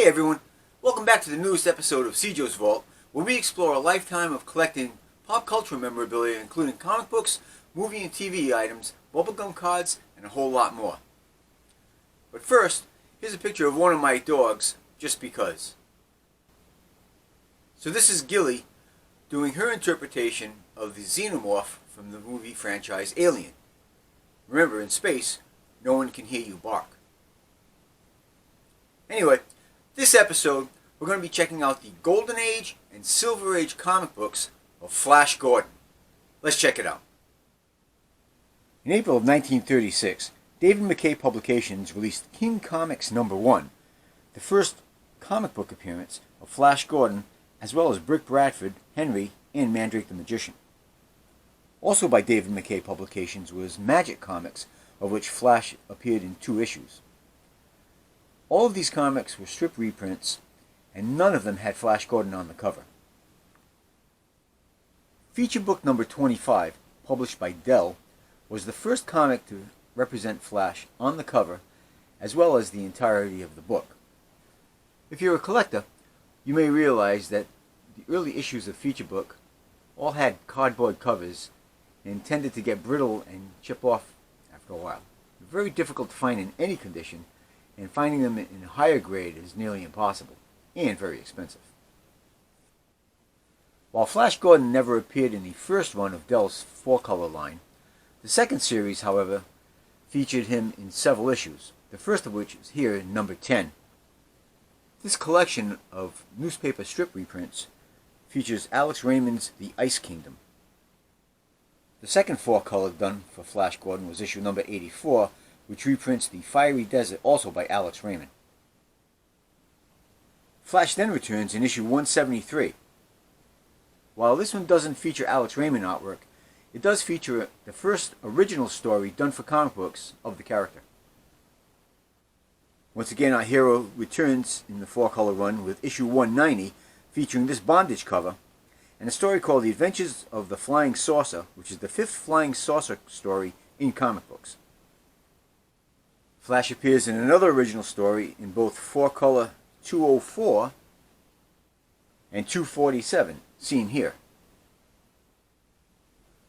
Hey everyone, welcome back to the newest episode of Sijo's Vault, where we explore a lifetime of collecting pop culture memorabilia including comic books, movie and TV items, bubblegum cards, and a whole lot more. But first, here's a picture of one of my dogs, just because. So this is Gilly doing her interpretation of the xenomorph from the movie franchise Alien. Remember, in space, no one can hear you bark. Anyway, this episode, we're going to be checking out the Golden Age and Silver Age comic books of Flash Gordon. Let's check it out. In April of 1936, David McKay Publications released King Comics #1, the first comic book appearance of Flash Gordon, as well as Brick Bradford, Henry, and Mandrake the Magician. Also by David McKay Publications was Magic Comics, of which Flash appeared in 2 issues. All of these comics were strip reprints, and none of them had Flash Gordon on the cover. Feature book number 25, published by Dell, was the first comic to represent Flash on the cover, as well as the entirety of the book. If you're a collector, you may realize that the early issues of Feature book all had cardboard covers and tended to get brittle and chip off after a while. They're very difficult to find in any condition, and finding them in a higher grade is nearly impossible, and very expensive. While Flash Gordon never appeared in the first run of Dell's 4-color line, the second series, however, featured him in several issues, the first of which is here in number 10. This collection of newspaper strip reprints features Alex Raymond's The Ice Kingdom. The second 4-color done for Flash Gordon was issue number 84, which reprints The Fiery Desert, also by Alex Raymond. Flash then returns in issue 173. While this one doesn't feature Alex Raymond artwork, it does feature the first original story done for comic books of the character. Once again, our hero returns in the 4-color run with issue 190, featuring this bondage cover, and a story called The Adventures of the Flying Saucer, which is the 5th Flying Saucer story in comic books. Flash appears in another original story in both 4-color 204 and 247, seen here.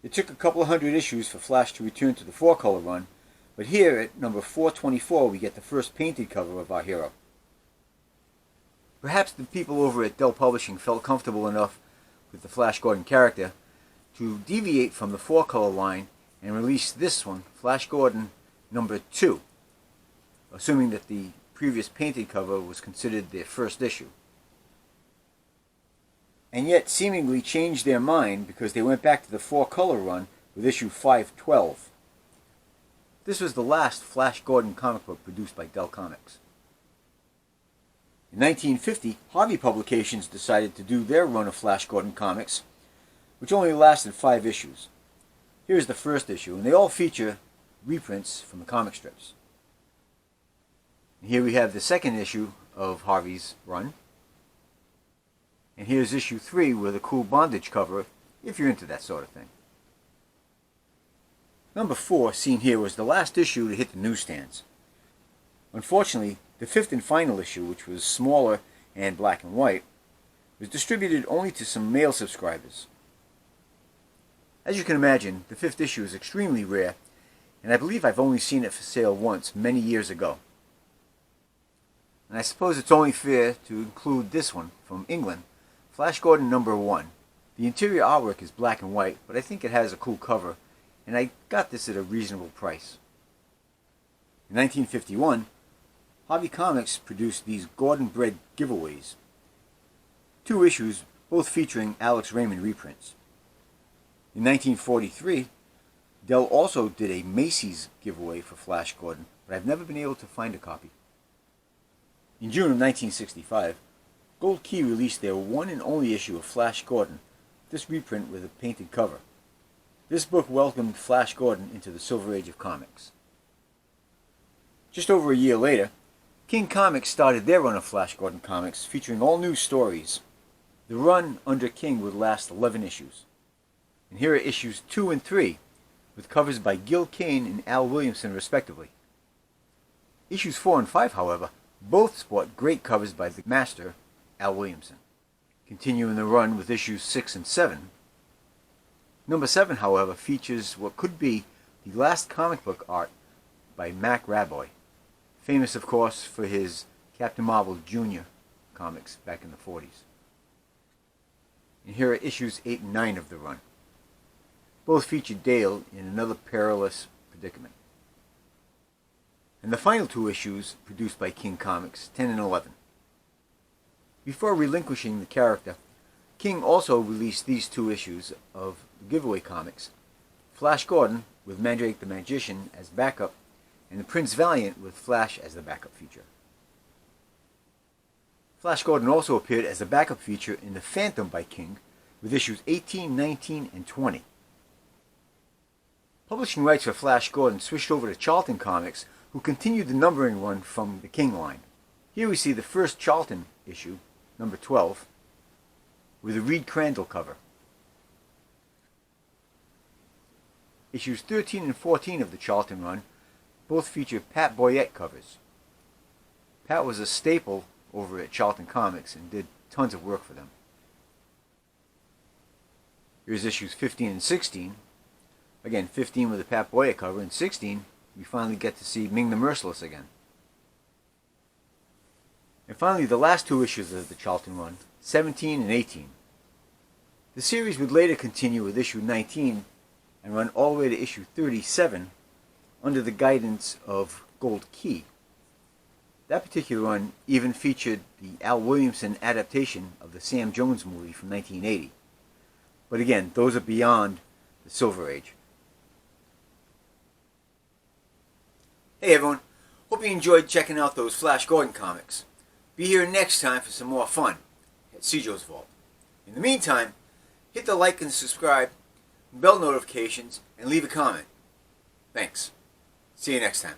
It took a couple of hundred issues for Flash to return to the 4-color run, but here at number 424 we get the first painted cover of our hero. Perhaps the people over at Dell Publishing felt comfortable enough with the Flash Gordon character to deviate from the 4-color line and release this one, Flash Gordon number 2. Assuming that the previous painted cover was considered their first issue. And yet seemingly changed their mind because they went back to the 4-color run with issue 512. This was the last Flash Gordon comic book produced by Dell Comics. In 1950, Harvey Publications decided to do their run of Flash Gordon comics, which only lasted 5 issues. Here's the first issue, and they all feature reprints from the comic strips. Here we have the second issue of Harvey's run. And here's issue 3 with a cool bondage cover, if you're into that sort of thing. Number 4, seen here, was the last issue to hit the newsstands. Unfortunately, the 5th and final issue, which was smaller and black and white, was distributed only to some male subscribers. As you can imagine, the 5th issue is extremely rare, and I believe I've only seen it for sale once, many years ago. And I suppose it's only fair to include this one from England, Flash Gordon number 1. The interior artwork is black and white, but I think it has a cool cover, and I got this at a reasonable price. In 1951, Harvey Comics produced these Gordon Bread giveaways. 2 issues, both featuring Alex Raymond reprints. In 1943, Dell also did a Macy's giveaway for Flash Gordon, but I've never been able to find a copy. In June of 1965, Gold Key released their one and only issue of Flash Gordon, this reprint with a painted cover. This book welcomed Flash Gordon into the Silver Age of comics. Just over a year later, King Comics started their run of Flash Gordon comics, featuring all new stories. The run under King would last 11 issues. And here are issues 2 and 3, with covers by Gil Kane and Al Williamson respectively. Issues 4 and 5, however, Both sport great covers by the master, Al Williamson. Continuing the run with issues 6 and 7, number 7, however, features what could be the last comic book art by Mac Raboy, famous of course for his Captain Marvel Jr. comics back in the 40s. And here are issues 8 and 9 of the run. Both feature Dale in another perilous predicament. And the final 2 issues, produced by King Comics, 10 and 11. Before relinquishing the character, King also released these 2 issues of the giveaway comics, Flash Gordon with Mandrake the Magician as backup, and the Prince Valiant with Flash as the backup feature. Flash Gordon also appeared as a backup feature in The Phantom by King with issues 18, 19, and 20. Publishing rights for Flash Gordon switched over to Charlton Comics, who continued the numbering run from the King line. Here we see the first Charlton issue, number 12, with a Reed Crandall cover. Issues 13 and 14 of the Charlton run both feature Pat Boyette covers. Pat was a staple over at Charlton Comics and did tons of work for them. Here's issues 15 and 16. Again, 15 with a Pat Boyette cover, and 16 we finally get to see Ming the Merciless again. And finally, the last 2 issues of the Charlton run, 17 and 18. The series would later continue with issue 19 and run all the way to issue 37 under the guidance of Gold Key. That particular run even featured the Al Williamson adaptation of the Sam Jones movie from 1980. But again, those are beyond the Silver Age. Hey everyone, hope you enjoyed checking out those Flash Gordon comics. Be here next time for some more fun at Sijo's Vault. In the meantime, hit the like and subscribe, bell notifications, and leave a comment. Thanks. See you next time.